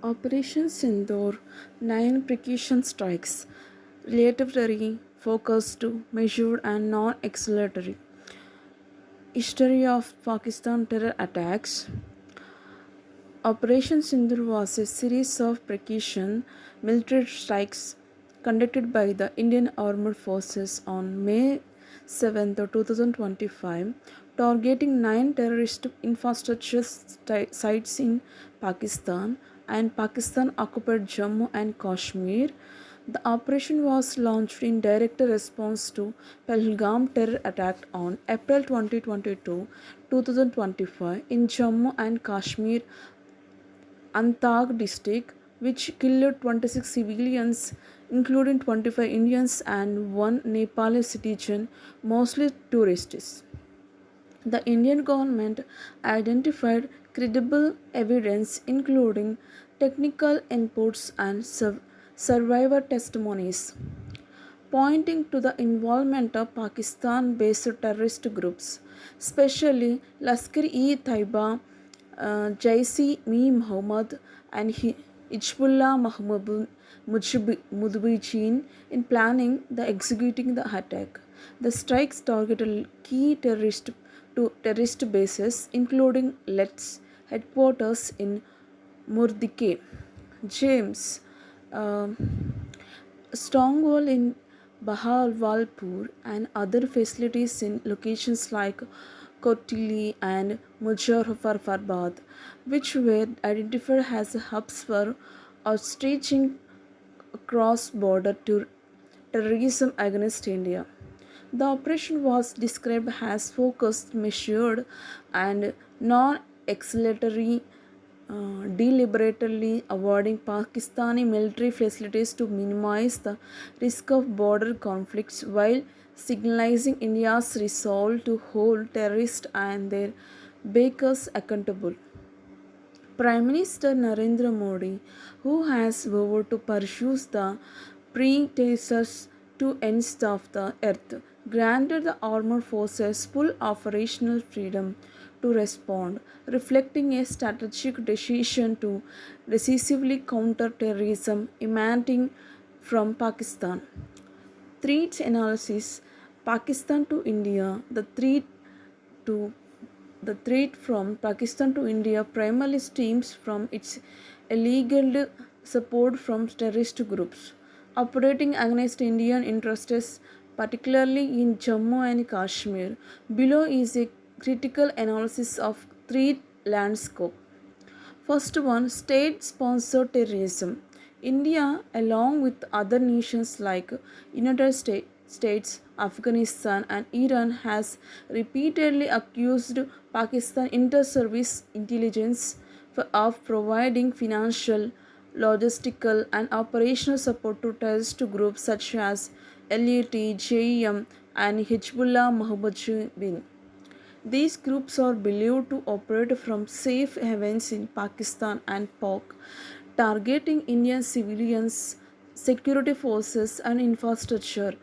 Operation Sindoor 9 precaution strikes, relatively focused, measured, and non acceleratory. History of Pakistan terror attacks. Operation Sindoor was a series of precaution military strikes conducted by the Indian Armed Forces on May 7, 2025, targeting 9 terrorist infrastructure sites in Pakistan and Pakistan occupied Jammu and Kashmir. The operation was launched in direct response to Pahalgam terror attack on April 2022, 2025 in Jammu and Kashmir Antag district, which killed 26 civilians, including 25 Indians and one Nepali citizen, mostly tourists. The Indian government identified credible evidence, including technical inputs and survivor testimonies, pointing to the involvement of Pakistan based terrorist groups, especially Lashkar-e-Taiba, Jaisi-e Muhammad, and Hizbullah Mujahideen in planning the executing the attack. The strikes targeted key terrorist bases, including Let's headquarters in Murdike, James, uh, Stronghold in Bahawalpur, and other facilities in locations like Kotili and Muzaffarabad, which were identified as hubs for outreaching cross-border terrorism against India. The operation was described as focused, measured, and non-acceleratory, deliberately avoiding Pakistani military facilities to minimize the risk of border conflicts while signalizing India's resolve to hold terrorists and their backers accountable. Prime Minister Narendra Modi, who has vowed to pursue the precursors to ends of the earth, granted the armed forces full operational freedom to respond, reflecting a strategic decision to decisively counter terrorism emanating from Pakistan. Threat analysis. Pakistan to India. To the threat from Pakistan to India primarily stems from its illegal support from terrorist groups operating against Indian interests, particularly in Jammu and Kashmir. Below is a critical analysis of threat landscape. First one, state-sponsored terrorism. India, along with other nations like United States, Afghanistan, and Iran, has repeatedly accused Pakistan inter-service intelligence of providing financial, logistical, and operational support to terrorist groups such as LAT, JEM, and Hezbollah Mujahideen. These groups are believed to operate from safe havens in Pakistan and Pak, targeting Indian civilians, security forces, and infrastructure.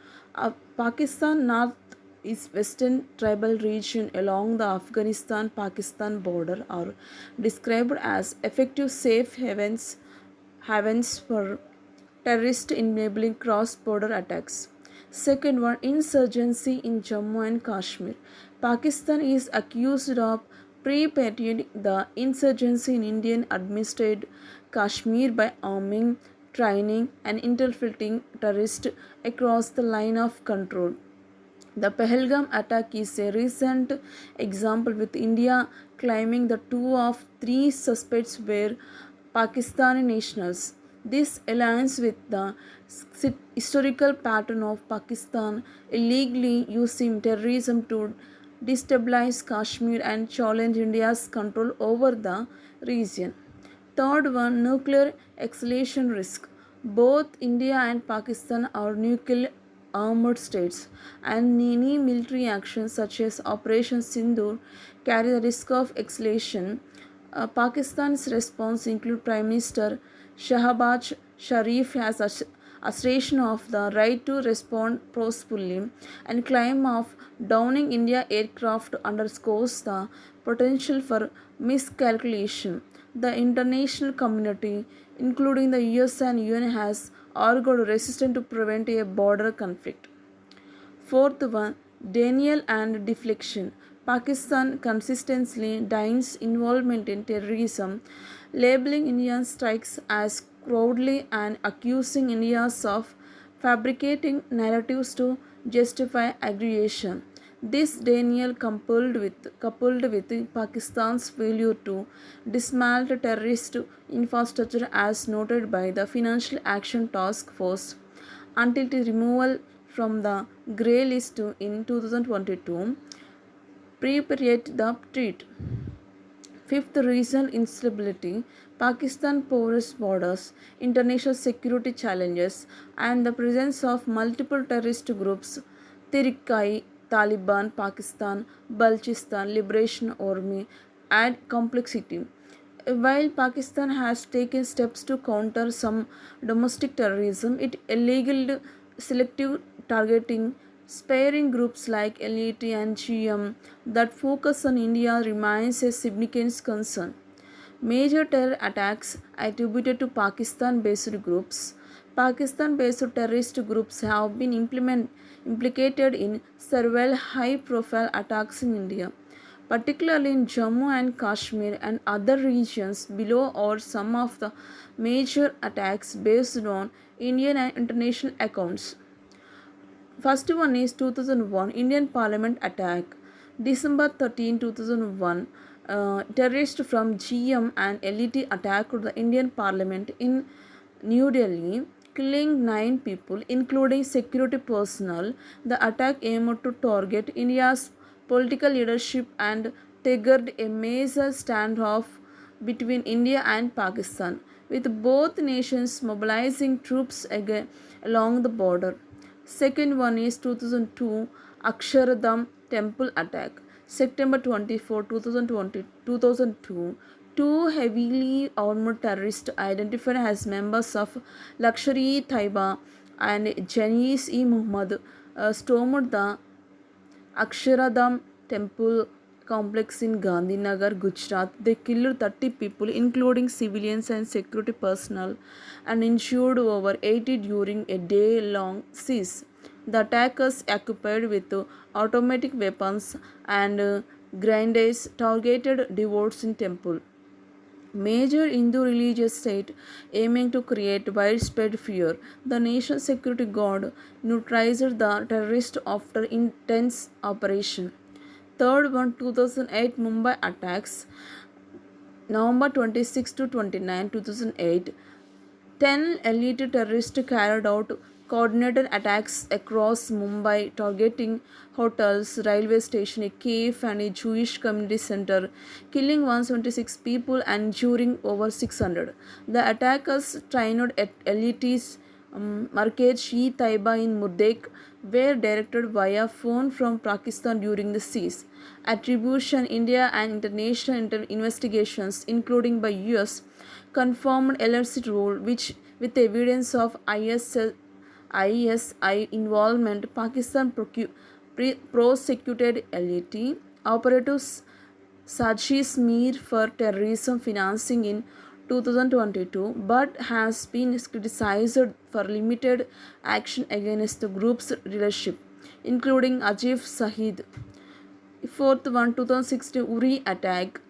Pakistan North is western tribal region along the Afghanistan-Pakistan border are described as effective safe havens for terrorist enabling cross-border attacks. Second one, insurgency in Jammu and Kashmir. Pakistan is accused of perpetrating the insurgency in Indian administered Kashmir by arming, training, and infiltrating terrorists across the line of control. The Pahalgam attack is a recent example, with India claiming the two of three suspects were Pakistani nationals. This aligns with the historical pattern of Pakistan illegally using terrorism to destabilize Kashmir and challenge India's control over the region. Third one, nuclear escalation risk. Both India and Pakistan are nuclear armed states, and any military action such as Operation Sindoor carry the risk of escalation. Pakistan's response include Prime Minister Shahbaz Sharif has assertion of the right to respond forcefully and claim of downing India aircraft underscores the potential for miscalculation. The international community, including the US and UN, has argued resistance to prevent a border conflict. Fourth one, denial and deflection. Pakistan consistently denies involvement in terrorism, labeling Indian strikes as cowardly and accusing India of fabricating narratives to justify aggression. This denial coupled with Pakistan's failure to dismantle terrorist infrastructure as noted by the Financial Action Task Force until its removal from the grey list in 2022 preparate the threat. Fifth reason, instability. Pakistan porous borders, international security challenges, and the presence of multiple terrorist groups Tirikai, Taliban, Pakistan, Balochistan Liberation Army add complexity. While Pakistan has taken steps to counter some domestic terrorism, it illegal selective targeting, sparing groups like LET and GM that focus on India remains a significant concern. Major terror attacks attributed to Pakistan based groups. Pakistan based terrorist groups have been implicated in several high profile attacks in India, particularly in Jammu and Kashmir and other regions. Below are some of the major attacks based on Indian and international accounts. First one is 2001 Indian Parliament attack. December 13, 2001, terrorists from GM and LET attacked the Indian Parliament in New Delhi, killing 9 people, including security personnel. The attack aimed to target India's political leadership and triggered a major standoff between India and Pakistan, with both nations mobilizing troops along the border. Second one is 2002 Aksharadham temple attack. September 24, 2002, two heavily armored terrorists identified as members of Lakshar-e-Taiba and Jaish-e-Muhammad stormed the Aksharadham temple complex in Gandhinagar, Gujarat. They killed 30 people, including civilians and security personnel, and injured over 80 during a day long siege. The attackers, occupied with automatic weapons and grenades, targeted devotees in temple. Major Hindu religious state aiming to create widespread fear. The national security guard neutralized the terrorists after intense operation. Third one, 2008 Mumbai attacks. November 26 to 29, 2008. 10 elite terrorists carried out coordinated attacks across Mumbai, targeting hotels, railway station, a cave, and a Jewish community center, killing 176 people and injuring over 600. The attackers trained at LET's Market-e-Taiba in Murdek were directed via phone from Pakistan during the siege. Attribution, India and international investigations, including by US, confirmed illicit role, which with evidence of ISI involvement. Pakistan prosecuted LET operatives Sajid Mir for terrorism financing in 2022, but has been criticized for limited action against the group's leadership, including Ajif Sahid. Fourth one, 2016 Uri attack.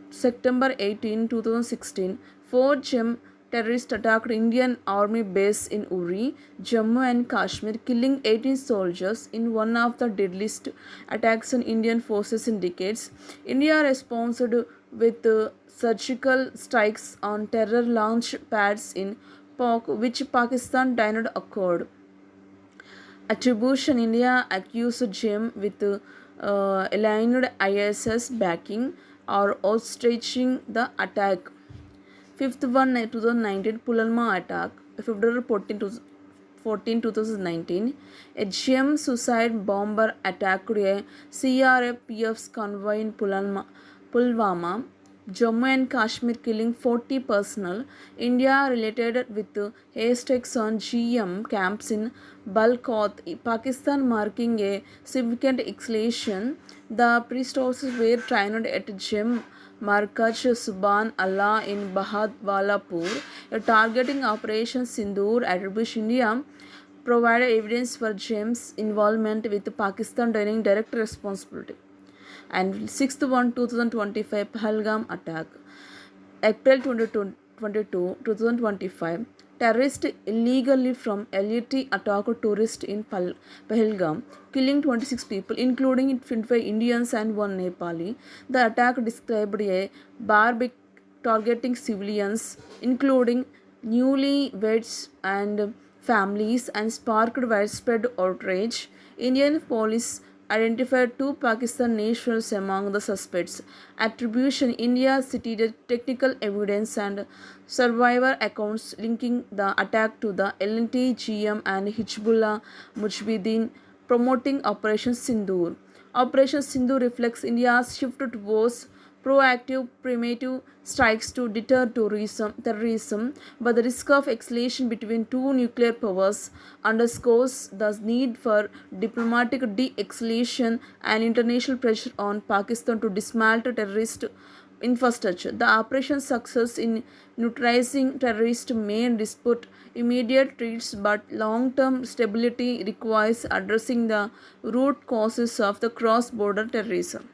September 18, 2016, 4 GEM terrorists attacked Indian Army base in Uri, Jammu and Kashmir, killing 18 soldiers in one of the deadliest attacks on Indian forces in decades. India responded with surgical strikes on terror launch pads in Pak, which Pakistan denied occurred. Attribution, India accused GEM with aligned ISS backing or outstretching the attack. Fifth one, 2019 Pulwama attack. February 14, 2019, a GM suicide bomber attacked a CRPF's convoy in Pulwama. Jammu and Kashmir killing 40 personnel. India related with airstrikes on GM camps in Balkot, Pakistan marking a significant escalation. The priestesses were trained at Gem Markaj Subhan Allah in Bahadwalapur, a targeting Operation Sindoor attributes India provided evidence for James' involvement with Pakistan denying direct responsibility. And 6th one 2025 Pahalgam attack. April 2022, 2025, terrorists illegally from LAT attacked tourists in Pahalgam, killing 26 people, including 25 Indians and one Nepali. The attack described a barbaric targeting civilians, including newlyweds and families, and sparked widespread outrage. Indian police identified two Pakistan nationals among the suspects. Attribution India cited technical evidence and survivor accounts linking the attack to the LNT, GM, and Hizbullah Mujahideen, promoting Operation Sindoor. Operation Sindoor reflects India's shift towards proactive, primitive strikes to deter terrorism, but the risk of escalation between two nuclear powers underscores the need for diplomatic de-escalation and international pressure on Pakistan to dismantle terrorist infrastructure. The operation's success in neutralizing terrorists may dispute immediate threats, but long-term stability requires addressing the root causes of the cross-border terrorism.